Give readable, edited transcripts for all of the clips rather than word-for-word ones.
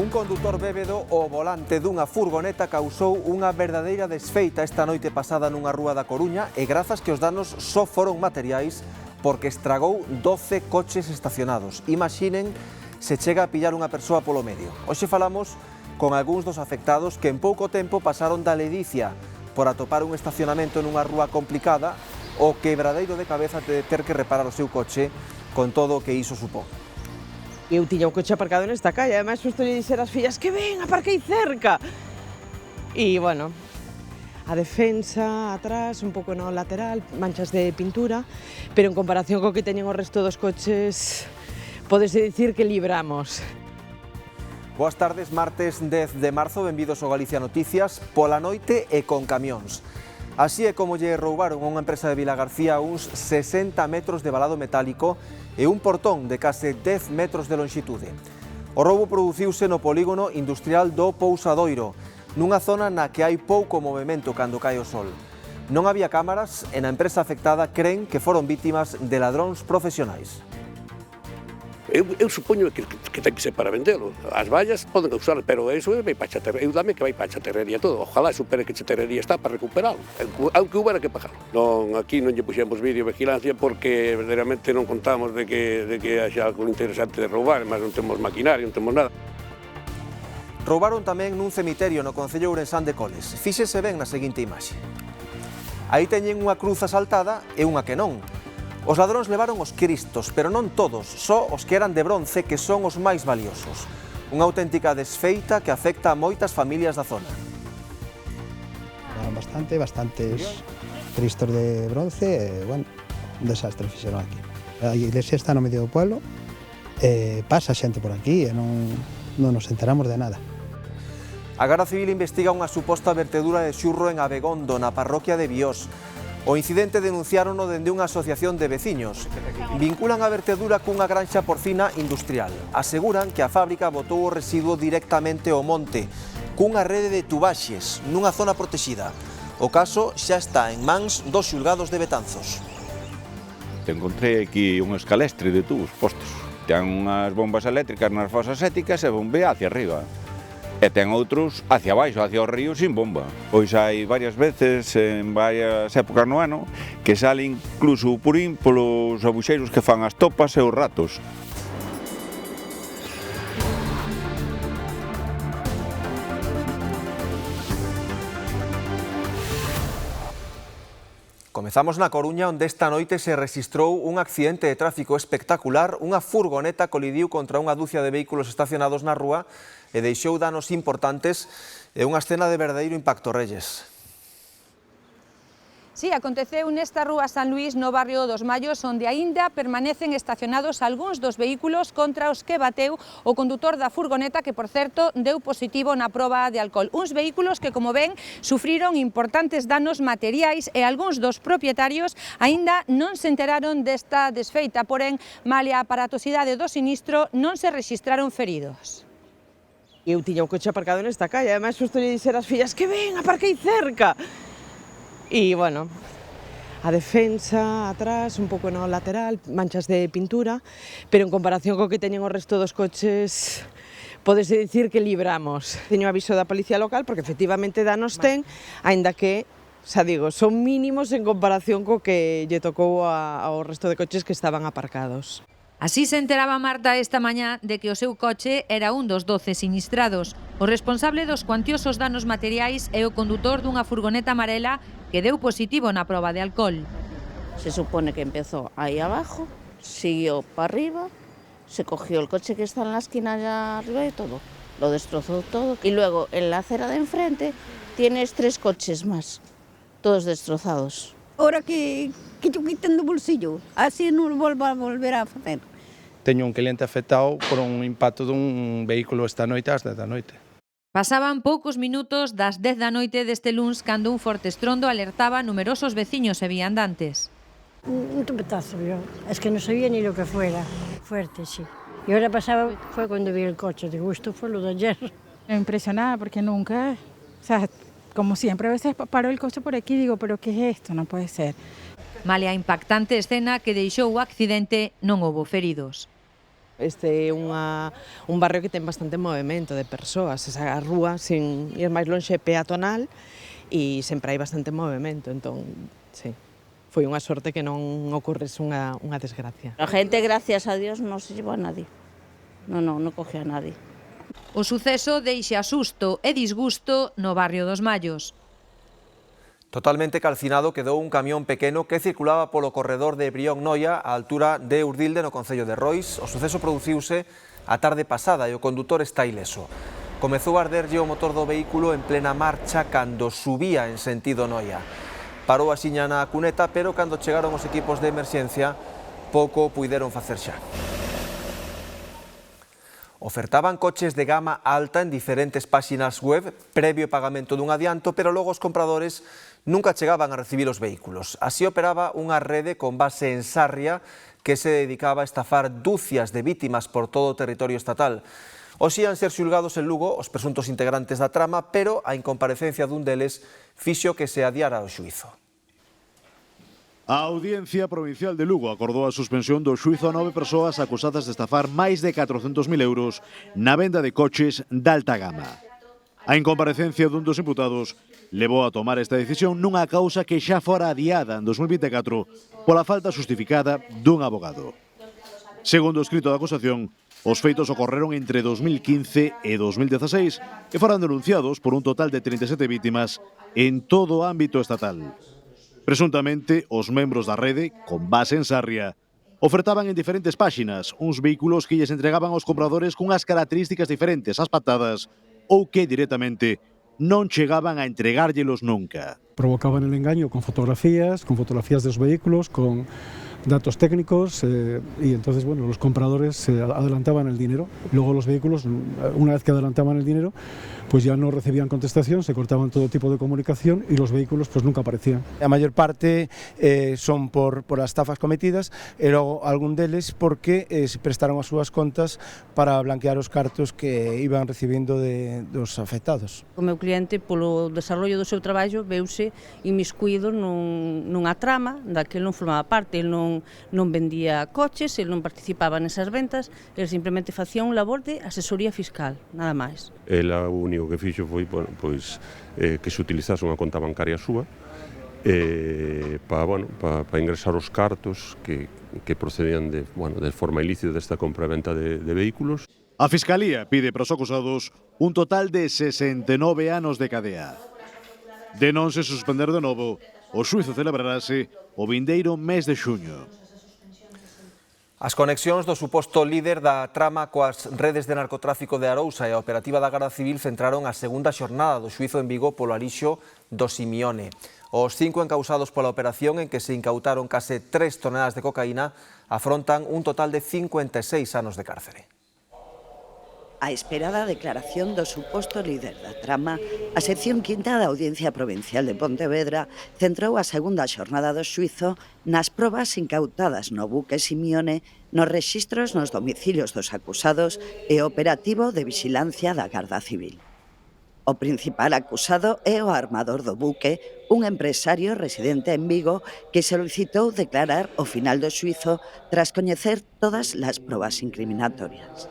Un condutor bébedo ao volante dunha furgoneta causou unha verdadeira desfeita esta noite pasada nunha rúa da Coruña e grazas que os danos só foron materiais porque estragou 12 coches estacionados. Imaxinen se chega a pillar unha persoa polo medio. Hoxe falamos con algúns dos afectados que en pouco tempo pasaron da ledicia por atopar un estacionamento nunha rúa complicada o quebradeiro de cabeza de ter que reparar o seu coche con todo o que iso supón. Eu tiña o coche aparcado nesta calle, ademais xusto lle dixer ás fillas que ven, aparquei cerca. E, bueno, a defensa, atrás, un pouco no lateral, manchas de pintura, pero en comparación co que teñen o resto dos coches, podese dicir que libramos. Boas tardes, martes 10 de marzo, benvidos ao Galicia Noticias, pola noite e con camións. Así é como lle roubaron a unha empresa de Vilagarcía uns 60 metros de valado metálico e un portón de case 10 metros de longitude. O roubo produciuse no polígono industrial do Pousadoiro, nunha zona na que hai pouco movimento cando cae o sol. Non había cámaras e na empresa afectada cren que foron vítimas de ladróns profesionais. Eu supoño que ten que ser para vendelo. As vallas poden usar, pero eso vai para a chatarrería. Eu dame que vai para a chatarrería todo. Ojalá supere que a chatarrería está para recuperalo. Aunque houbera que pagar. Non, aquí non lle puxemos videovigilancia porque verdadeiramente non contamos de que haxa algo interesante de roubar, mas non temos maquinaria, non temos nada. Roubaron tamén nun cemiterio no concello ourensán de Coles. Fíxese ben na seguinte imaxe. Aí teñen unha cruz asaltada e unha que non. Os ladróns levaron os cristos, pero non todos, só os que eran de bronce que son os máis valiosos. Unha auténtica desfeita que afecta a moitas familias da zona. Eran bastantes cristos de bronce e, bueno, un desastre fixeron aquí. A iglesia está no medio do pueblo, pasa xente por aquí e non nos enteramos de nada. A Garda Civil investiga unha suposta vertedura de xurro en Abegondo, na parroquia de Biós. O incidente denunciárono dende unha asociación de veciños. Vinculan a vertedura cunha granxa porcina industrial. Aseguran que a fábrica botou o residuo directamente ao monte, cunha rede de tubaxes, nunha zona protexida. O caso xa está en mans dos xulgados de Betanzos. Encontrei aquí un escalestre de tubos postos. Ten unhas bombas eléctricas nas fosas sépticas e bombea hacia arriba. E ten outros hacia baixo, hacia o río, sin bomba. Pois hai varias veces, en varias épocas no ano, que sale incluso o purín polos abuxeiros que fan as topas e os ratos. Comezamos na Coruña, onde esta noite se rexistrou un accidente de tráfico espectacular. Unha furgoneta colidiu contra unha ducia de vehículos estacionados na rúa e deixou danos importantes e unha escena de verdadeiro impacto, Reyes. Sí, aconteceu nesta rúa San Luís, no barrio dos Mallos, onde aínda permanecen estacionados algúns dos vehículos contra os que bateu o condutor da furgoneta, que, por certo, deu positivo na proba de alcohol. Uns vehículos que, como ven, sufriron importantes danos materiais e algúns dos propietarios aínda non se enteraron desta desfeita, porén, malia a aparatosidade do sinistro, non se rexistraron feridos. Eu tiña o coche aparcado nesta calle, ademais xusto lle dixer ás fillas que ven, aparquei cerca. E, bueno, a defensa, atrás, un pouco no lateral, manchas de pintura, pero en comparación co que teñen o resto dos coches, podese dicir que libramos. Teño aviso da policía local porque efectivamente danos ten, aínda que, xa digo, son mínimos en comparación co que lle tocou ao resto de coches que estaban aparcados. Así se enteraba Marta esta mañá de que o seu coche era un dos 12 sinistrados. O responsable dos cuantiosos danos materiais é o condutor dunha furgoneta amarela que deu positivo na proba de alcohol. Se supone que empezó ahí abajo, siguió para arriba, se cogió el coche que está en la esquina allá arriba y todo, lo destrozó todo. Y luego en la acera de enfrente tienes 3 coches más, todos destrozados. Ahora que yo quiten do bolsillo, así non volva a volver a facer. Teño un cliente afectado por un impacto dun vehículo esta noite ás 10 da noite. Pasaban poucos minutos das 10 da noite deste luns cando un forte estrondo alertaba a numerosos veciños e viandantes. Un tupetazo, yo. Es que no sabía ni lo que fuera. Fuerte, sí. Y ahora pasaba, fue cuando vi el coche. Digo, esto fue lo de ayer. Impresionada porque nunca, o sea, como siempre a veces paro el coche por aquí y digo, pero ¿qué es esto? No puede ser. Malia a impactante escena que deixou o accidente, non houbo feridos. Este é un barrio que ten bastante movimento de persoas, esa rúa, sin ir máis lonxe, peatonal, e sempre hai bastante movimento, entón, sí, foi unha sorte que non ocorrese unha desgracia. A gente, gracias a Dios, non se llevou a nadie. Non cogió a nadie. O suceso deixa susto e disgusto no barrio dos Mallos. Totalmente calcinado quedou un camión pequeno que circulaba polo corredor de Brión-Noia á altura de Urdilde no concello de Rois. O suceso produciuse a tarde pasada e o condutor está ileso. Comezou a arderlle o motor do vehículo en plena marcha cando subía en sentido Noia. Parou axiña na cuneta, pero cando chegaron os equipos de emerxencia, pouco puideron facer xa. Ofertaban coches de gama alta en diferentes páxinas web previo pagamento dun adianto, pero logo os compradores nunca chegaban a recibir os vehículos. Así operaba unha rede con base en Sarria que se dedicaba a estafar dúcias de vítimas por todo o territorio estatal. Hoxe ian ser xulgados en Lugo os presuntos integrantes da trama, pero a incomparecencia dun deles fixo que se adiara o xuízo. A Audiencia Provincial de Lugo acordou a suspensión do xuízo a 9 persoas acusadas de estafar máis de 400.000 euros na venda de coches de alta gama. A incomparecencia dun dos imputados levou a tomar esta decisión nunha causa que xa fora adiada en 2024 pola falta xustificada dun abogado. Segundo o escrito da acusación, os feitos ocorreron entre 2015 e 2016 e foran denunciados por un total de 37 vítimas en todo o ámbito estatal. Presuntamente, os membros da rede, con base en Sarria, ofertaban en diferentes páxinas uns vehículos que lles entregaban aos compradores cunhas características diferentes ás patadas ou que directamente non chegaban a entregárllelos nunca. Provocaban el engaño con fotografías de los vehículos, con datos técnicos y entonces bueno, los compradores adelantaban el dinero. Luego los vehículos, una vez que adelantaban el dinero, pues ya no recibían contestación, se cortaban todo tipo de comunicación y los vehículos pues nunca aparecían. A maior parte son por as estafas cometidas e logo algún deles porque se prestaron as súas contas para blanquear os cartos que iban recibindo dos afectados. O meu cliente, polo desarrollo do seu traballo, veuse inmiscuído nunha trama da que ele non formaba parte, ele non vendía coches, ele non participaba nesas ventas, ele simplemente facía un labor de asesoría fiscal, nada máis. Ela o único que fixo foi que se utilizase unha conta bancaria súa para ingresar os cartos que procedían de forma ilícita desta compra-venta de vehículos. A Fiscalía pide para os acusados un total de 69 anos de cadea. De non se suspender de novo, o xuízo celebrarase o vindeiro mes de xuño. As conexións do suposto líder da trama coas redes de narcotráfico de Arousa e a operativa da Garda Civil centraron a segunda xornada do xuízo en Vigo polo arixo do Simione. Os 5 encausados pola operación en que se incautaron case 3 toneladas de cocaína afrontan un total de 56 anos de cárcere. A espera da declaración do suposto líder da trama, a sección quinta da Audiencia Provincial de Pontevedra centrou a segunda xornada do xuízo nas probas incautadas no buque Simione, nos rexistros nos domicilios dos acusados e o operativo de vixilancia da Garda Civil. O principal acusado é o armador do buque, un empresario residente en Vigo que solicitou declarar ao final do xuízo tras coñecer todas as probas incriminatorias.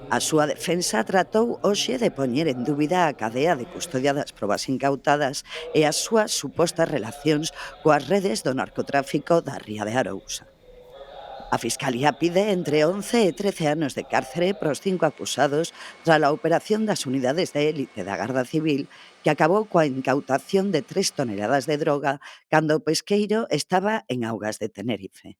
A súa defensa tratou hoxe de poñer en dúbida a cadea de custodia das probas incautadas e as súas supostas relacións coas redes do narcotráfico da Ría de Arousa. A Fiscalía pide entre 11 e 13 anos de cárcere para os 5 acusados tras a operación das unidades de élite da Garda Civil que acabou coa incautación de 3 toneladas de droga cando o pesqueiro estaba en augas de Tenerife.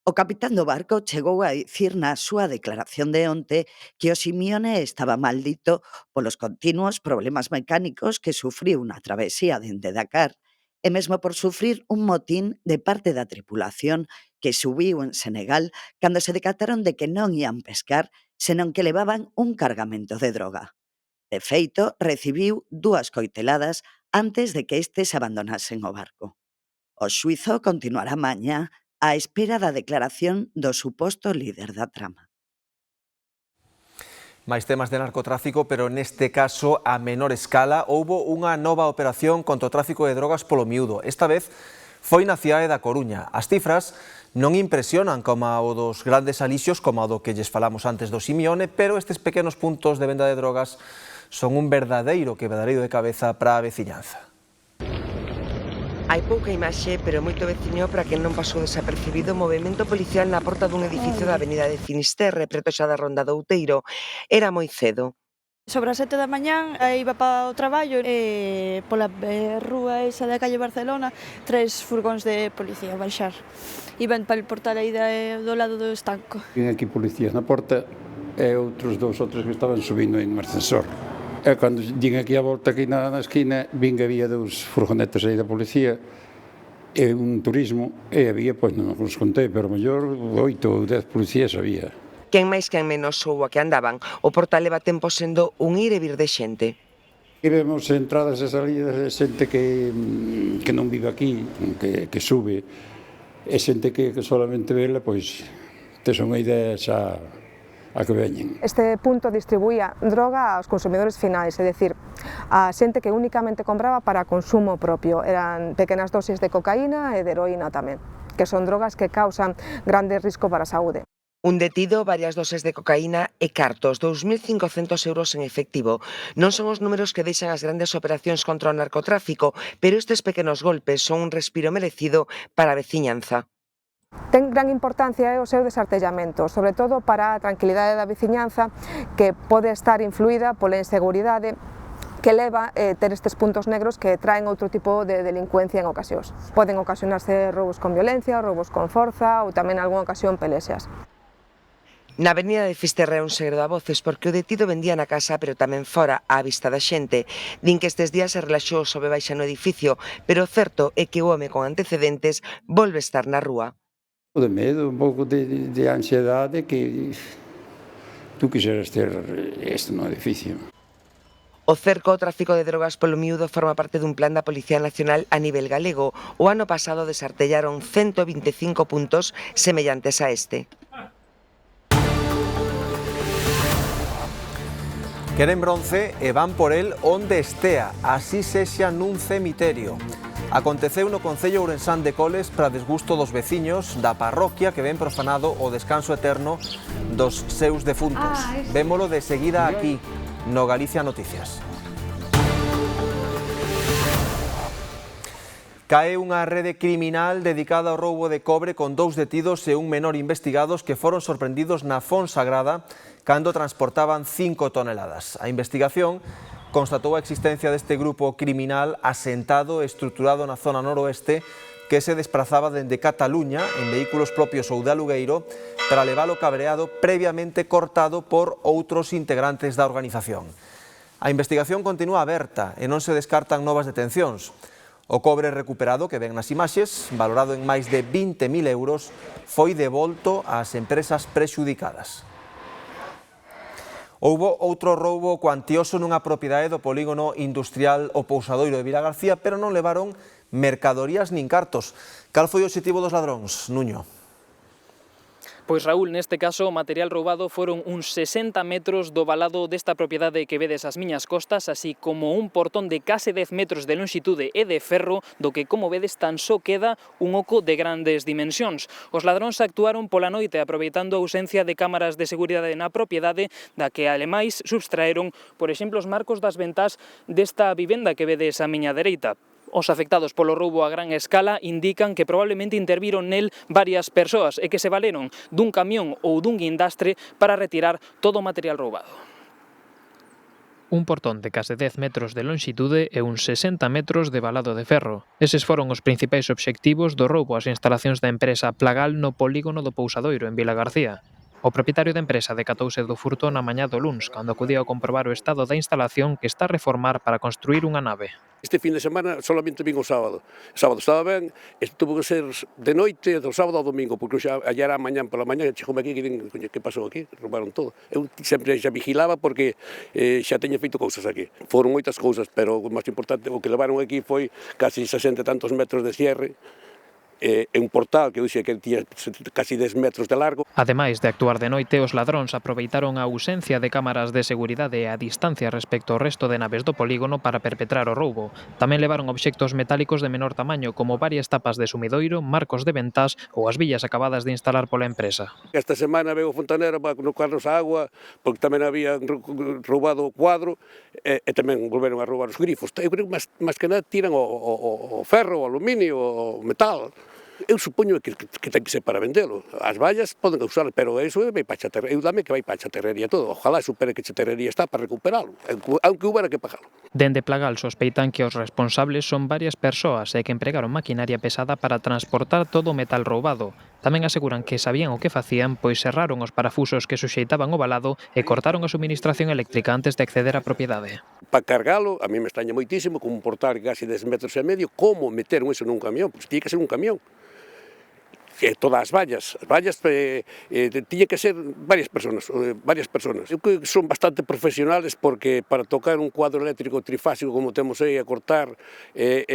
O capitán do barco chegou a dicir na súa declaración de onte que o Simione estaba maldito polos continuos problemas mecánicos que sufriu na travesía dende Dakar e mesmo por sufrir un motín de parte da tripulación que subiu en Senegal cando se decataron de que non ían pescar, senón que levaban un cargamento de droga. De feito, recibiu 2 coiteladas antes de que estes abandonasen o barco. O xuízo continuará mañá á espera da declaración do suposto líder da trama. Máis temas de narcotráfico, pero neste caso a menor escala, houbo unha nova operación contra o tráfico de drogas polo miúdo. Esta vez foi na cidade da Coruña. As cifras non impresionan como o dos grandes alixos, como o do que lles falamos antes do Simeone, pero estes pequenos puntos de venda de drogas son un verdadeiro quebradeiro de cabeza para a veciñanza. Hai pouca imaxe, pero moito veciño para quen non pasou desapercibido o movimento policial na porta dun edificio da avenida de Finisterre, preto xa da Ronda do Outeiro. Era moi cedo. Sobre as 7 da mañán iba para o traballo e pola rúa esa da calle Barcelona 3 furgóns de policía a baixar. Iban para o portal aí do lado do estanco. Vin aquí policías na porta e outros 2 ou 3 que estaban subindo en ascensor. E cando din aquí a volta aquí na esquina, vin que había 2 furgonetas aí da policía e un turismo, e había, pois non os contei, pero mellor 8 ou 10 policías había. Quen máis quen menos sou a que andaban, o portal leva tempo sendo un ir e vir de xente. E vemos entradas e salidas de xente que non vive aquí, que sube, e xente que solamente vela, pois, tes unha idea xa a que veñen. Este punto distribuía droga aos consumidores finais, é dicir, a xente que únicamente compraba para consumo propio. Eran pequenas dosis de cocaína e de heroína tamén, que son drogas que causan grande risco para a saúde. Un detido, varias doses de cocaína e cartos, 2.500 euros en efectivo. Non son os números que deixan as grandes operacións contra o narcotráfico, pero estes pequenos golpes son un respiro merecido para a veciñanza. Ten gran importancia o seu desartellamento, sobre todo para a tranquilidade da veciñanza, que pode estar influída pola inseguridade que leva ter estes puntos negros que traen outro tipo de delincuencia en ocasións. Poden ocasionarse roubos con violencia, roubos con forza ou tamén en algunha ocasión pelexias. Na avenida de Fisterra é un segredo a voces porque o detido vendía na casa pero tamén fora á vista da xente. Din que estes días se relaxou sobe baixa no edificio, pero o certo é que o home con antecedentes volve estar na rúa. De medo, un pouco de ansiedade que tú quixeras ter isto no edificio. O cerco ao tráfico de drogas polo miúdo forma parte dun plan da Policía Nacional a nivel galego. O ano pasado desartellaron 125 puntos semellantes a este. Queren bronce e van por el onde estea, así sexa nun cemiterio. Aconteceu no Concello Ourensán de Coles para desgusto dos veciños da parroquia que ven profanado o descanso eterno dos seus defuntos. Vémolo de seguida aquí, no Galicia Noticias. Cae unha rede criminal dedicada ao roubo de cobre con 2 detidos e un menor investigados que foron sorprendidos na Fonsagrada cando transportaban 5 toneladas. A investigación constatou a existencia deste grupo criminal asentado e estruturado na zona noroeste que se desplazaba dende Cataluña en vehículos propios ou de alugueiro para levar o cabreado previamente cortado por outros integrantes da organización. A investigación continúa aberta e non se descartan novas detencións. O cobre recuperado, que ven nas imaxes, valorado en máis de 20.000 euros, foi devolto ás empresas prexudicadas. Houbo outro roubo cuantioso nunha propiedade do polígono industrial O Pousadoiro de Vilagarcía, pero non levaron mercadorías nin cartos. Cal foi o obxectivo dos ladróns, Nuño? Pois Raúl, neste caso o material roubado foron uns 60 metros do valado desta propiedade que vedes ás miñas costas, así como un portón de case 10 metros de longitude e de ferro, do que, como vedes, tan só queda un oco de grandes dimensións. Os ladróns actuaron pola noite aproveitando a ausencia de cámaras de seguridade na propiedade, da que ademais subtraeron, por exemplo, os marcos das ventás desta vivenda que vedes á miña dereita. Os afectados polo roubo a gran escala indican que probablemente interviron nel varias persoas e que se valeron dun camión ou dun guindastre para retirar todo o material roubado. Un portón de case 10 metros de longitude e uns 60 metros de valado de ferro. Eses foron os principais obxectivos do roubo ás instalacións da empresa Plagal no polígono do Pousadoiro en Vilagarcía. O propietario da empresa decatouse do furto na mañá do luns, cando acudía a comprobar o estado da instalación que está a reformar para construir unha nave. Este fin de semana solamente vin o sábado. O sábado estaba ben, tuvo que ser de noite, do sábado ao domingo, porque xa ayer a mañá pola mañá chegoume aquí e din, que pasou aquí? Roubaron todo. Eu sempre xa vigilaba porque xa teña feito cousas aquí. Foron moitas cousas, pero o máis importante, o que levaron aquí foi casi 60 e tantos metros de cierre, un portal que eu dixía que tiña casi 10 metros de largo. Ademais de actuar de noite, os ladróns aproveitaron a ausencia de cámaras de seguridade e a distancia respecto ao resto de naves do polígono para perpetrar o roubo. Tamén levaron obxectos metálicos de menor tamaño, como varias tapas de sumidoiro, marcos de ventás ou as billas acabadas de instalar pola empresa. Esta semana veo o fontanero para colocarnos a agua, porque tamén habían roubado o cuadro, e tamén volveron a roubar os grifos. Eu creo que máis que nada tiran o ferro, o aluminio, o metal. Eu supoño que ten que ser para vendelo. As vallas poden usar, pero eso vai para a chatarrería. Eu dame que vai para a chatarrería todo. Ojalá supere que a chatarrería está para recuperalo, aunque houbera que pagalo. Dende Plagal sospeitan que os responsables son varias persoas e que empregaron maquinaria pesada para transportar todo o metal roubado. Tamén aseguran que sabían o que facían, pois cerraron os parafusos que suxeitaban o valado e cortaron a suministración eléctrica antes de acceder á propiedade. Para cargalo, a mí me extraña moitísimo, como un portal casi 10 metros e medio, como meteron eso nun camión, pois tiña que ser un camión. Todas as vallas tiña que ser varias personas. Eu que son bastante profesionales porque para tocar un cuadro eléctrico trifásico como temos aí a cortar e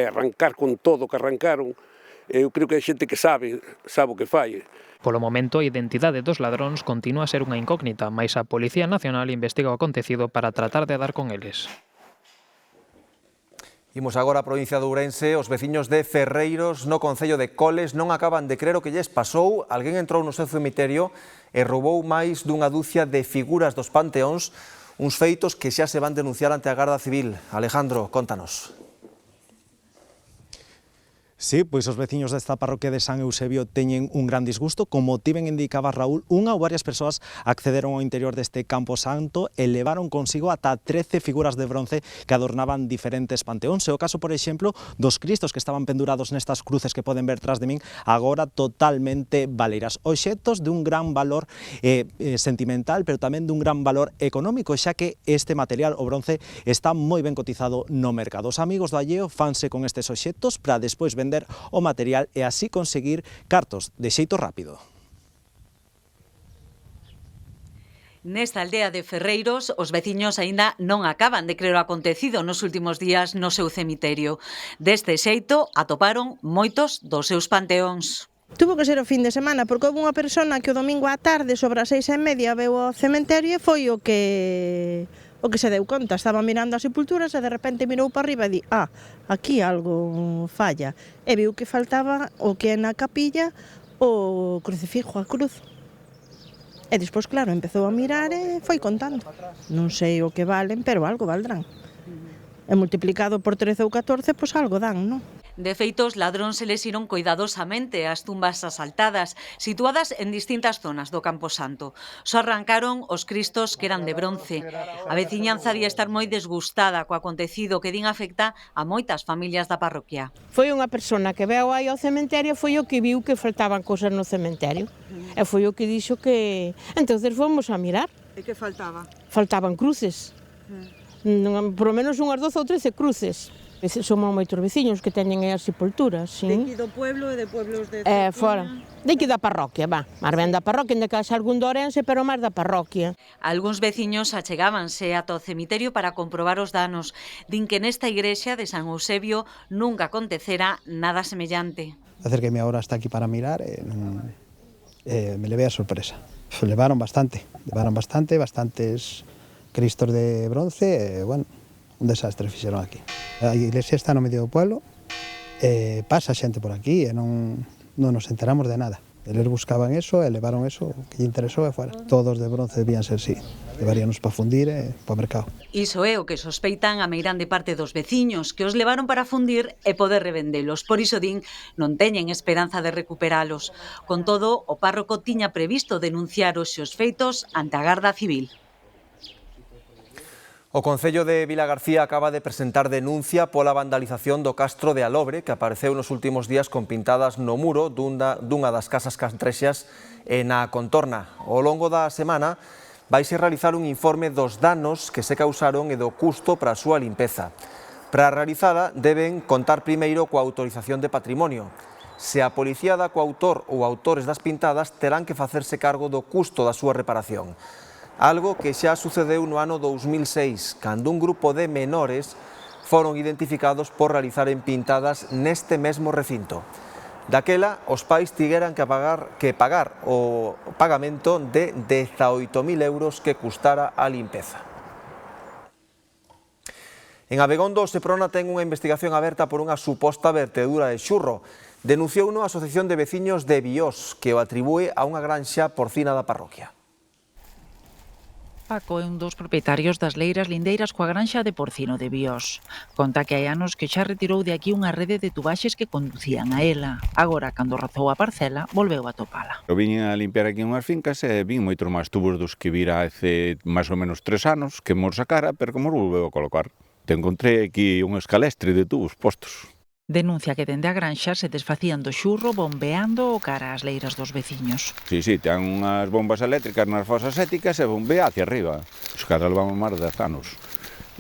arrancar con todo o que arrancaron, eu creo que hai xente que sabe o que fai. Polo momento, a identidade dos ladróns continúa a ser unha incógnita, mais a Policía Nacional investiga o acontecido para tratar de dar con eles. Imos agora á provincia de Ourense. Os veciños de Ferreiros, no concello de Coles, non acaban de crer o que lles pasou. Alguén entrou no seu cemiterio e roubou máis dunha dúcia de figuras dos panteóns, uns feitos que xa se van denunciar ante a Garda Civil. Alejandro, contanos. Sí, pois os veciños desta parroquia de San Eusebio teñen un gran disgusto. Como ti ben indicaba Raúl, unha ou varias persoas accederon ao interior deste campo santo e levaron consigo ata 13 figuras de bronce que adornaban diferentes panteóns. E o caso, por exemplo, dos cristos que estaban pendurados nestas cruces que poden ver tras de min, agora totalmente baleiras. Obxectos de un gran valor sentimental, pero tamén de un gran valor económico, xa que este material, o bronce, está moi ben cotizado no mercado. Os amigos do alleo fanse con estes obxectos para despois vender o material e así conseguir cartos de xeito rápido. Nesta aldea de Ferreiros, os veciños aínda non acaban de crer o acontecido nos últimos días no seu cemiterio. Deste xeito, atoparon moitos dos seus panteóns. Tuvo que ser o fin de semana, porque houve unha persona que o domingo á tarde, sobre as 6:30, veu ao cementerio e foi o que se deu conta. Estaba mirando as sepulturas e de repente mirou para arriba e di, aquí algo falla. E viu que faltaba o que é na capilla o crucifijo, a cruz. E despois, claro, empezou a mirar e foi contando. Non sei o que valen, pero algo valdrán. E multiplicado por 13 ou 14, pois algo dan, non? De feito, os ladróns elixiron coidadosamente as tumbas asaltadas, situadas en distintas zonas do Camposanto. Só arrancaron os cristos que eran de bronce. A veciñanza día estar moi desgustada co acontecido que din afecta a moitas familias da parroquia. Foi unha persona que veu aí ao cementerio, foi o que viu que faltaban cousas no cementerio. E foi o que dixo que... Entonces fomos a mirar. E que faltaba? Faltaban cruces. Por lo menos unhas 12 ou 13 cruces. Somos moitos veciños que teñen as sepulturas, sí. De aquí do pueblo e de pueblos de... fora. De aquí da parroquia, máis ben da parroquia, ainda que haxa algún de Ourense, pero máis da parroquia. Algúns veciños achegábanse ata o cemiterio para comprobar os danos. Din que nesta igrexa de San Eusebio nunca acontecera nada semellante. Acerqueme agora hasta aquí para mirar e me levei a sorpresa. Levaron bastantes cristos de bronce e, bueno, un desastre fixeron aquí. A iglesia está no medio do pueblo, pasa xente por aquí e non nos enteramos de nada. Eles buscaban eso e levaron eso, o que lle interesou e fora. Todos de bronce debían ser, sí. Levaríanos para fundir e para o mercado. Iso é o que sospeitan a meirande parte dos veciños, que os levaron para fundir e poder revendelos. Por iso din, non teñen esperanza de recuperalos. Con todo, o párroco tiña previsto denunciar os seus feitos ante a Garda Civil. O Concello de Vilagarcía acaba de presentar denuncia pola vandalización do castro de Alobre, que apareceu nos últimos días con pintadas no muro dunha das casas cantrexas e na contorna. Ao longo da semana vaise realizar un informe dos danos que se causaron e do custo para a súa limpeza. Para realizada deben contar primeiro coa autorización de patrimonio. Se a policía dá co autor ou autores das pintadas, terán que facerse cargo do custo da súa reparación. Algo que xa sucedeu no ano 2006, cando un grupo de menores foron identificados por realizaren pintadas neste mesmo recinto. Daquela, os pais tiveran que pagar o pagamento de 18.000 euros que custara a limpeza. En Abegondo, o Seprona ten unha investigación aberta por unha suposta vertedura de xurro. Denunciouno a Asociación de Veciños de Biós, que o atribúe a unha granxa porcina da parroquia. Paco é un dos propietarios das leiras lindeiras coa granxa de porcino de Biós. Conta que hai anos que xa retirou de aquí unha rede de tubaxes que conducían a ela. Agora, cando rozou a parcela, volveu a topala. Eu vin a limpiar aquí unhas fincas e vin moitos máis tubos dos que vira hace máis ou menos 3 anos que mos sacara, pero que mos volveu a colocar. Te encontrei aquí un escalestre de tubos postos. Denuncia que dende a granxa se desfacían do xurro bombeando o cara ás leiras dos veciños. Sí, ten unhas bombas eléctricas nas fosas éticas e bombea hacia arriba. Os cadros levamos máis de 10 anos.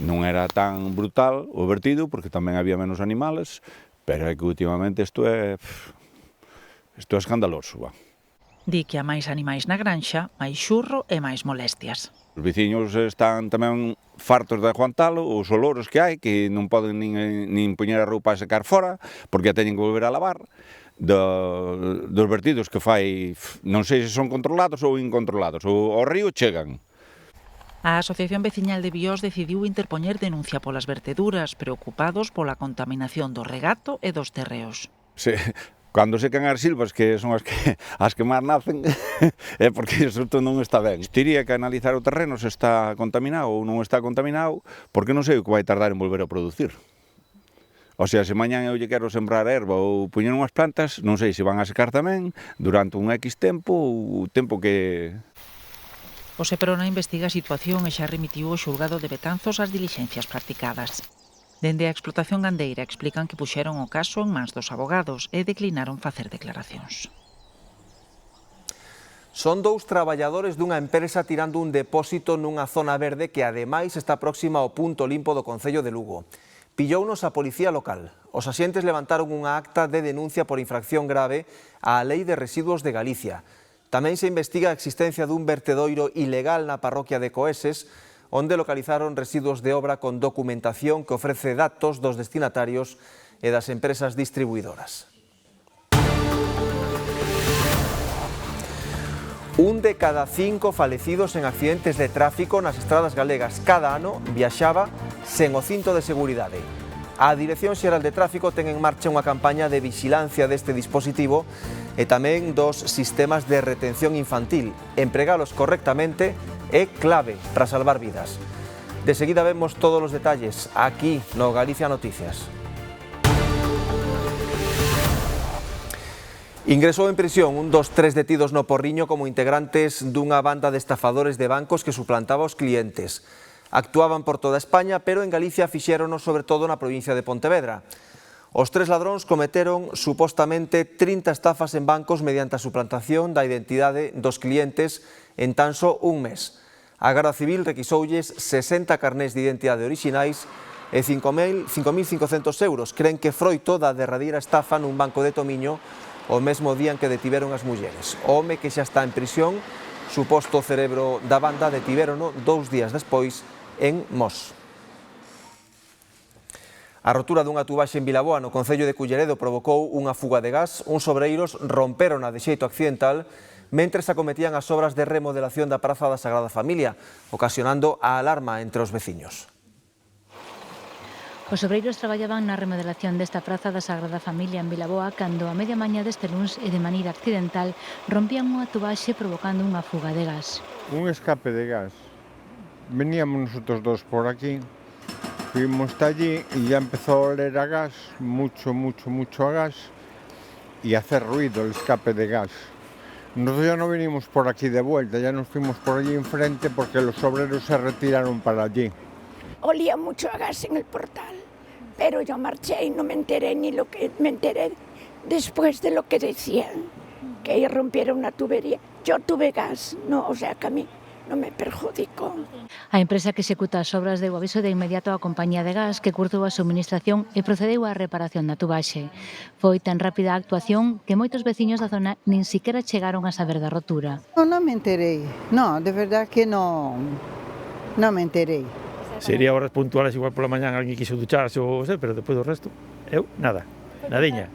Non era tan brutal o vertido, porque tamén había menos animales, pero é que últimamente isto é escandaloso. Di que a máis animais na granxa, máis xurro e máis molestias. Os veciños están tamén fartos de aguantalo, os oloros que hai, que non poden nin poñer a roupa a secar fora, porque a teñen que volver a lavar, dos vertidos que fai, non sei se son controlados ou incontrolados, ao río chegan. A Asociación Veciñal de Biós decidiu interpoñer denuncia polas verteduras, preocupados pola contaminación do regato e dos terreos. Sí. Cando secan as silvas, que son as que máis nacen, é porque isto non está ben. Tiría que analizar o terreno se está contaminado ou non está contaminado, porque non sei o que vai tardar en volver a producir. O sea, se mañan eu lle quero sembrar erva ou poñer unhas plantas, non sei se van a secar tamén durante un X tempo ou o tempo que... O Seprona investiga a situación e xa remitiu ao xulgado de Betanzos as dilixencias practicadas. Dende a explotación gandeira explican que puxeron o caso en mans dos abogados e declinaron facer declaracións. Son 2 traballadores dunha empresa tirando un depósito nunha zona verde que ademais está próxima ao punto limpo do Concello de Lugo. Pillounos a policía local. Os axentes levantaron unha acta de denuncia por infracción grave á Lei de Residuos de Galicia. Tamén se investiga a existencia dun vertedoiro ilegal na parroquia de Coeses, onde localizaron residuos de obra con documentación que ofrece datos dos destinatarios e das empresas distribuidoras. Un de cada 5 falecidos en accidentes de tráfico nas estradas galegas cada ano viaxaba sen o cinto de seguridade. A Dirección Xeral de Tráfico ten en marcha unha campaña de vixilancia deste dispositivo e tamén dos sistemas de retención infantil. Empregalos correctamente é clave para salvar vidas. De seguida vemos todos os detalles aquí no Galicia Noticias. Ingresou en prisión un dos 3 detidos no Porriño como integrantes dunha banda de estafadores de bancos que suplantaba os clientes. Actuaban por toda España, pero en Galicia fixérono sobre todo na provincia de Pontevedra. Os 3 ladróns cometeron supostamente 30 estafas en bancos mediante a suplantación da identidade dos clientes en tan só un mes. A Garda Civil requisoulles 60 carnés de identidade orixinais e 5.500 euros. Creen que froito da derradeira estafa nun banco de Tomiño o mesmo día en que detiveron as mulleres. O home que xa está en prisión, suposto cerebro da banda, detivérono 2 días despois en Mos. A rotura dunha tubaxe en Vilaboa, no concello de Culleredo, provocou unha fuga de gas. Uns obreiros rompérona de xeito accidental mentres acometían as obras de remodelación da Praza da Sagrada Familia, ocasionando a alarma entre os veciños. Os obreiros traballaban na remodelación desta Praza da Sagrada Familia en Vilaboa cando a media mañá deste luns e de maneira accidental rompían unha tubaxe provocando unha fuga de gas. Un escape de gas. Veníamos nosotros dos por aquí, fuimos hasta allí y ya empezó a oler a gas, mucho a gas y a hacer ruido el escape de gas. Nosotros ya no vinimos por aquí de vuelta, ya nos fuimos por allí enfrente porque los obreros se retiraron para allí. Olía mucho a gas en el portal, pero yo marché y no me enteré ni lo que me enteré después de lo que decían, que rompieron una tubería. Yo tuve gas, no, o sea que a mí non me perjudicou. A empresa que executa as obras deu aviso de inmediato á compañía de gas que curtou a suministración e procedeu á reparación da tubaxe. Foi tan rápida a actuación que moitos veciños da zona nin siquiera chegaron a saber da rotura. Non me enterei, no, de verdad que non me enterei. Sería horas puntuales, igual pola mañán alguén quiso ducharse ou sei, pero despois do resto, eu nada, nadiña.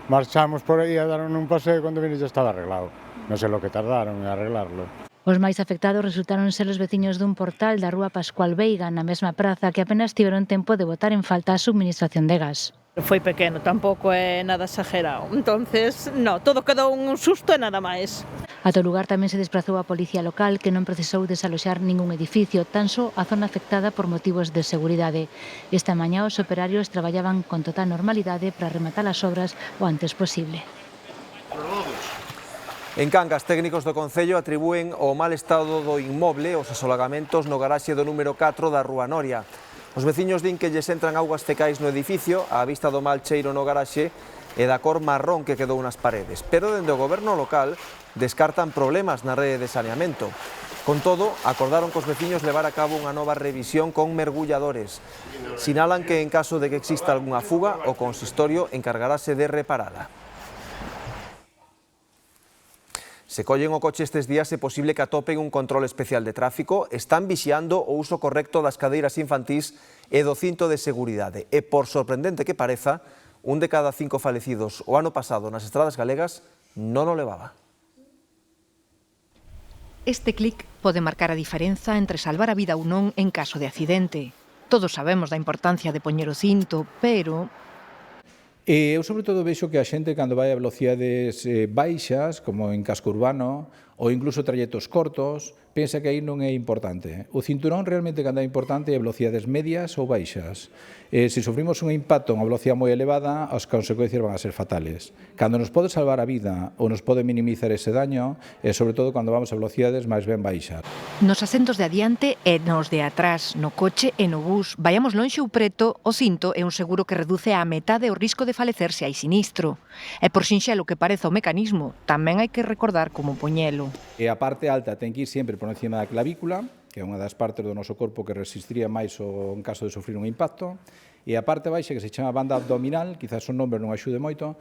Marchamos por aí a dar un paseo e cando vine ya estaba arreglado. Non sei lo que tardaron en arreglarlo. Os máis afectados resultaron ser os veciños dun portal da rúa Pascual Veiga, na mesma praza, que apenas tiveron tempo de botar en falta a subministración de gas. Foi pequeno, tampouco é nada exagerado. Entonces, no, todo quedou un susto e nada máis. Ata o lugar tamén se desplazou a policía local, que non precisou desaloxar ningún edificio, tan só a zona afectada por motivos de seguridade. Esta mañá os operarios traballaban con total normalidade para rematar as obras o antes posible. En Cangas, técnicos do Concello atribúen o mal estado do inmoble os asolagamentos no garaxe do número 4 da Rúa Noria. Os veciños din que lles entran augas fecais no edificio á vista do mal cheiro no garaxe e da cor marrón que quedou nas paredes. Pero dende o goberno local descartan problemas na rede de saneamento. Con todo, acordaron cos veciños levar a cabo unha nova revisión con mergulladores. Sinalan que en caso de que exista algunha fuga, o consistorio encargarase de reparala. Se collen o coche estes días é posible que atopen un control especial de tráfico, están vixiando o uso correcto das cadeiras infantís e do cinto de seguridade. E, por sorprendente que pareza, un de cada 5 falecidos o ano pasado nas estradas galegas non o levaba. Este clic pode marcar a diferenza entre salvar a vida ou non en caso de accidente. Todos sabemos da importancia de poñer o cinto, pero... Eu, sobre todo, vexo que a xente, cando vai a velocidades baixas, como en casco urbano, ou incluso trayectos cortos, pensa que aí non é importante. O cinturón realmente cando é importante é velocidades medias ou baixas. Se sofrimos un impacto a unha velocidade moi elevada, as consecuencias van a ser fatales. Cando nos pode salvar a vida ou nos pode minimizar ese daño, é sobre todo cando vamos a velocidades máis ben baixas. Nos asentos de adiante e nos de atrás, no coche e no bus, vayamos lonxe ou preto, o cinto é un seguro que reduce á metade o risco de falecer se hai sinistro. E por sinxelo que pareza o mecanismo, tamén hai que recordar como poñelo. E a parte alta ten que ir sempre por encima da clavícula, que é unha das partes do noso corpo que resistiría máis en caso de sofrir un impacto, e a parte baixa, que se chama banda abdominal, quizás o nombre non axude moito,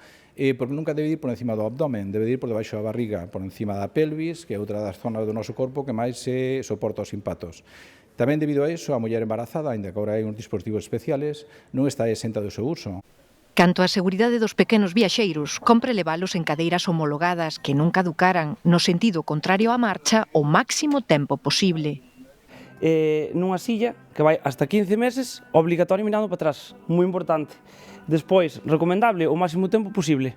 porque nunca debe ir por encima do abdomen, debe ir por debaixo da barriga, por encima da pelvis, que é outra das zonas do noso corpo que máis se soporta os impactos. Tamén debido a iso, a muller embarazada, aínda que agora hai uns dispositivos especiales, non está exenta do seu uso. Canto á seguridade dos pequenos viaxeiros, compre levalos en cadeiras homologadas que non caducaran no sentido contrario á marcha o máximo tempo posible. Nunha silla que vai hasta 15 meses, obligatorio mirando para atrás, moi importante. Despois, recomendable o máximo tempo posible.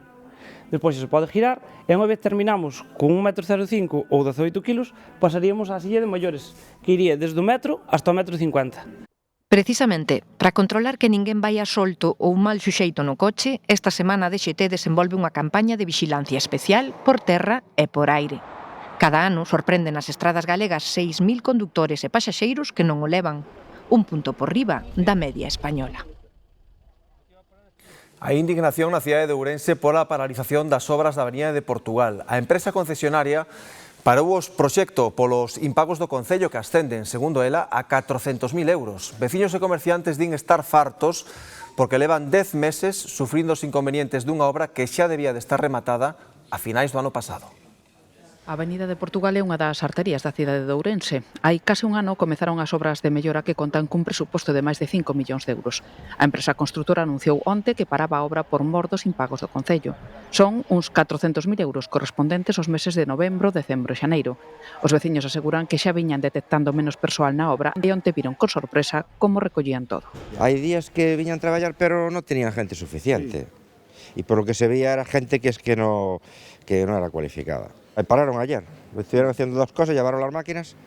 Despois se pode girar e unha vez terminamos con 1,05 m ou 18 kg, pasaríamos á silla de maiores, que iría desde o metro hasta o 1,50 m. Precisamente, para controlar que ninguén vaia solto ou mal xuxeito no coche, esta semana a DXT desenvolve unha campaña de vixilancia especial por terra e por aire. Cada ano sorprenden nas estradas galegas 6.000 condutores e pasaxeiros que non o levan, un punto por riba da media española. A indignación na cidade de Ourense pola paralización das obras da Avenida de Portugal. A empresa concesionaria parou o proxecto polos impagos do Concello que ascenden, segundo ela, a 400.000 euros. Veciños e comerciantes din estar fartos porque levan 10 meses sufrindo os inconvenientes dunha obra que xa debía de estar rematada a finais do ano pasado. A Avenida de Portugal é unha das arterias da cidade de Ourense. Hai case un ano comezaron as obras de mellora que contan cun presuposto de máis de 5 millóns de euros. A empresa construtora anunciou onte que paraba a obra por mor dos impagos do Concello. Son uns 400.000 euros correspondentes aos meses de novembro, decembro e xaneiro. Os veciños aseguran que xa viñan detectando menos persoal na obra e onte viron con sorpresa como recollían todo. Hai días que viñan a traballar pero non tenían gente suficiente. E por lo que se veía era gente que non era cualificada. Pararon ayer, estuvieron haciendo dos cosas, llevaron las máquinas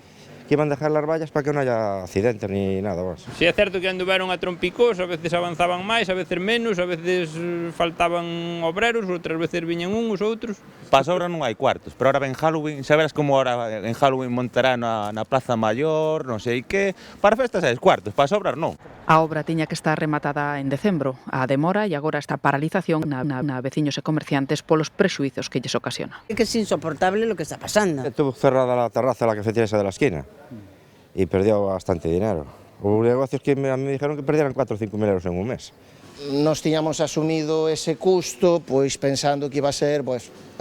que iban a dejar las vallas para que non haya accidentes ni nada más. Si é certo que anduveron a trompicós, a veces avanzaban máis, a veces menos, a veces faltaban obreros, outras veces viñan uns, outros. Para as obras non hai cuartos, pero ahora ven Halloween, xa verás como ahora en Halloween montará na Plaza Maior, non sei que, para festas hai cuartos, para as obras non. A obra tiña que estar rematada en decembro. A demora e agora esta paralización na veciños e comerciantes polos prexuizos que lles ocasiona. É que es insoportable lo que está pasando. Estuvo cerrada la terraza, la cafetería esa de la esquina, y perdió bastante dinero. Hubo negocios que me dijeron que perdieran 4 o 5 mil euros en un mes. nos tiñamos asumido ese custo pois pensando que iba a ser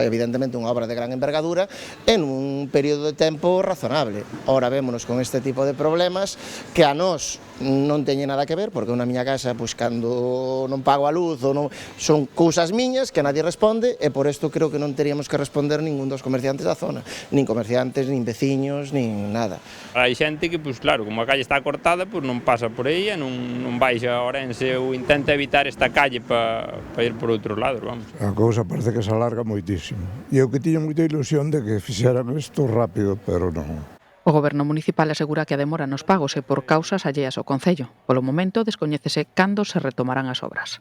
evidentemente unha obra de gran envergadura en un período de tempo razonable. Ora vémonos con este tipo de problemas que a nós non teñen nada que ver, porque na miña casa, pois, cando non pago a luz ou non, son cousas miñas que nadie responde, e por isto creo que non teríamos que responder ningún dos comerciantes da zona, nin comerciantes, nin veciños, nin nada. Hai xente que, pois claro, como a calle está cortada, pois non pasa por aí e non baixa a Ourense ou intenta evitar esta calle para ir por outro lado, vamos. A cousa parece que se alarga moitísimo. E eu que tiña moita ilusión de que fixeran isto rápido, pero non. O Goberno municipal asegura que a demora nos pagos é por causas alleas ao Concello. Polo momento, descoñécese cando se retomarán as obras.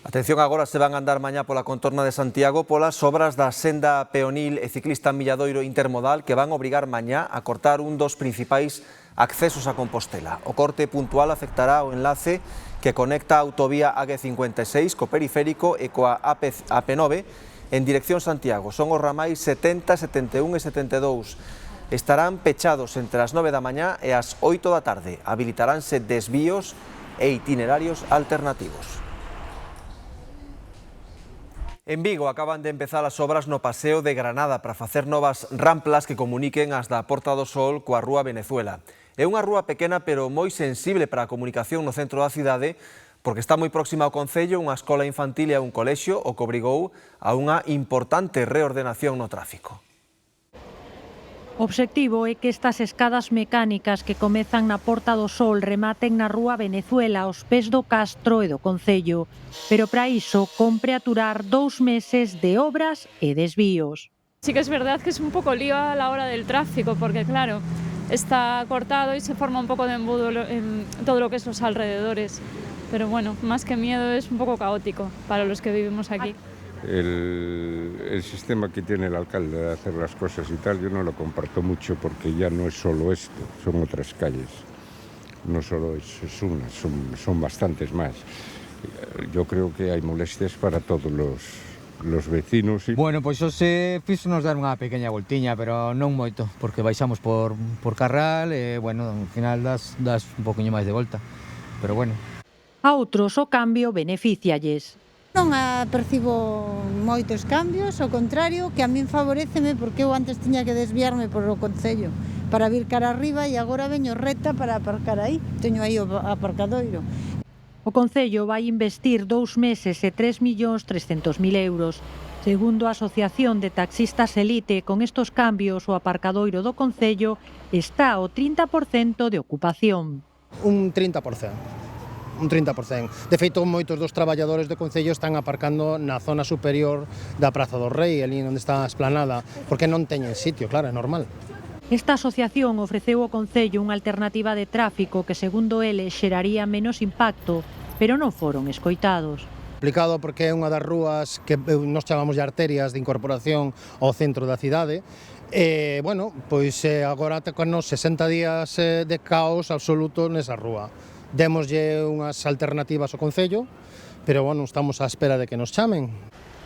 Atención, agora se van a andar mañá pola contorna de Santiago polas obras da senda peonil e ciclista Milladoiro intermodal que van obrigar mañá a cortar un dos principais accesos a Compostela. O corte puntual afectará o enlace que conecta a autovía AG56 co periférico e coa AP9 en dirección Santiago. Son os ramais 70, 71 e 72. Estarán pechados entre as 9 da mañá e as 8 da tarde. Habilitaránse desvíos e itinerarios alternativos. En Vigo acaban de empezar as obras no Paseo de Granada para facer novas ramplas que comuniquen as da Porta do Sol coa Rúa Venezuela. É unha rúa pequena pero moi sensible para a comunicación no centro da cidade, porque está moi próxima ao Concello, unha escola infantil e a un colexio, o que obrigou a unha importante reordenación no tráfico. O obxectivo é que estas escadas mecánicas que comezan na Porta do Sol rematen na Rúa Venezuela, aos pés do Castro e do Concello. Pero para iso compre aturar 2 meses de obras e desvíos. Sí que es verdad que es un poco lío a la hora del tráfico, porque claro, está cortado y se forma un poco de embudo en todo lo que es los alrededores. Pero bueno, más que miedo es un poco caótico para los que vivimos aquí. El sistema que tiene el alcalde de hacer las cosas y tal, yo no lo comparto mucho porque ya no es solo esto, son otras calles. No solo es una, son bastantes más. Yo creo que hay molestias para todos los vecinos. Bueno, pois hoxe fíxonos dar unha pequena voltiña, pero non moito, porque baixamos por Carral e, bueno, ao final das un poquinho máis de volta, pero bueno. A outros o cambio beneficialles. Non percibo moitos cambios, ao contrario, que a min favoreceme porque eu antes tiña que desviarme por o Concello para vir cara arriba e agora veño recta para aparcar aí. Teño aí o aparcadoiro. O Concello vai investir 2 meses e 3.300.000 euros. Segundo a Asociación de Taxistas Elite, con estos cambios o aparcadoiro do Concello está ao 30% de ocupación. Un 30%. Un 30%. De feito, moitos dos traballadores do Concello están aparcando na zona superior da Praza do Rei, ali onde está a esplanada, porque non teñen sitio, claro, é normal. Esta asociación ofreceu ao Concello unha alternativa de tráfico que, segundo eles, xeraría menos impacto, pero non foron escoitados. Complicado porque é unha das rúas que nos chamamos de arterias de incorporación ao centro da cidade. E, bueno, pois agora tecanos 60 días de caos absoluto nesa rúa. Démoslle unhas alternativas ao Concello, pero, bueno, estamos á espera de que nos chamen.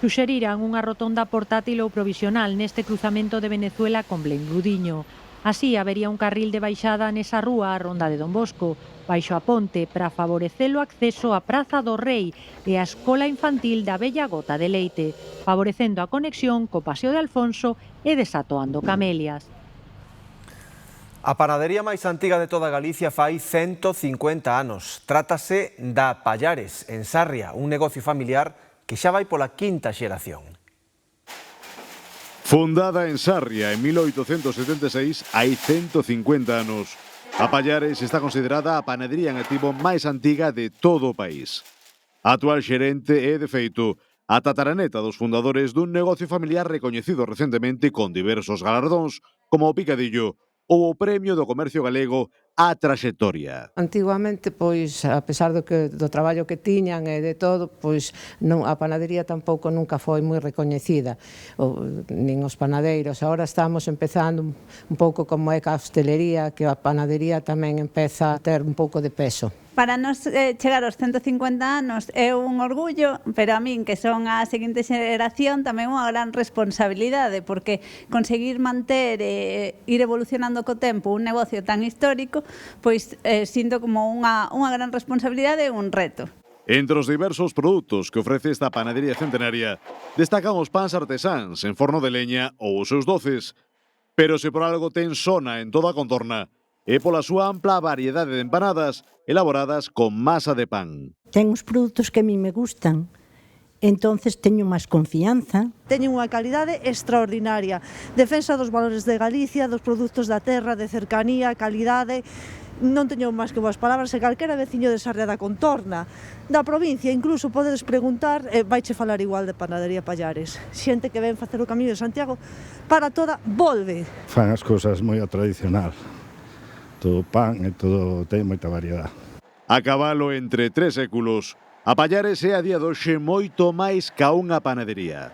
Suxeriran unha rotonda portátil ou provisional neste cruzamento de Venezuela con Blengrudiño. Así habería un carril de baixada nesa rúa a Ronda de Don Bosco, baixo a ponte, para favorecer o acceso á Praza do Rei e á Escola Infantil da Bella Gota de Leite, favorecendo a conexión co Paseo de Alfonso e desatoando camelias. A panadería máis antiga de toda Galicia fai 150 anos. Trátase da Pallares, en Sarria, un negocio familiar que xa vai pola quinta xeración. Fundada en Sarria en 1876, hai 150 anos. A Pallares está considerada a panadería en activo máis antiga de todo o país. A actual xerente é, de feito, a tataraneta dos fundadores dun negocio familiar recoñecido recentemente con diversos galardóns, como o Picadillo ou o Premio do Comercio Galego á Traxectoria. Antiguamente, pois, a pesar do traballo que tiñan e de todo, pois non, a panadería tampouco nunca foi moi recoñecida, nin os panadeiros. Agora estamos empezando un pouco como é a hostelería, que a panadería tamén empeza a ter un pouco de peso. Para nos chegar aos 150 anos é un orgullo, pero a min, que son a seguinte xeración, tamén unha gran responsabilidade, porque conseguir manter e ir evolucionando co tempo un negocio tan histórico pois sinto como unha gran responsabilidade e un reto. Entre os diversos produtos que ofrece esta panadería centenaria, destacan os pans artesáns en forno de leña ou os seus doces. Pero se por algo ten sona en toda a contorna, é pola súa ampla variedade de empanadas elaboradas con masa de pan. Ten uns produtos que a mí me gustan, entonces teño máis confianza. Teñen unha calidade extraordinaria. Defensa dos valores de Galicia, dos produtos da terra, de cercanía, calidade. Non teño máis que boas palabras, e calquera veciño de Sarria da contorna, da provincia, incluso podedes preguntar, vaiche falar igual de Panadería Pallares. Xente que ven facer o camiño de Santiago para toda, volve. Fan as cousas moi a tradicional. Todo pan e todo ten moita variedade. A cabalo entre 3 séculos, a Pallares é a día doxe moito máis ca unha panadería.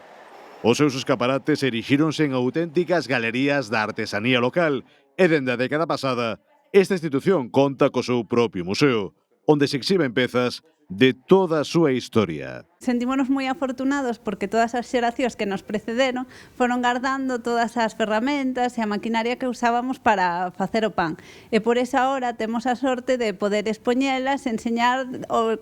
Os seus escaparates erixíronse en auténticas galerías da artesanía local e dende a década pasada, esta institución conta co seu propio museo, onde se exhiben pezas de toda a súa historia. Sentímonos moi afortunados porque todas as xeracións que nos precederon foron guardando todas as ferramentas e a maquinaria que usábamos para facer o pan. E por esa hora temos a sorte de poder expoñelas e enseñar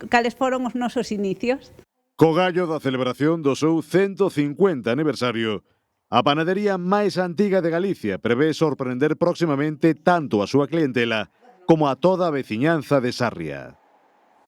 cales foron os nosos inicios. Co gallo da celebración do seu 150 aniversario, a panadería máis antiga de Galicia prevé sorprender próximamente tanto a súa clientela como a toda a veciñanza de Sarria.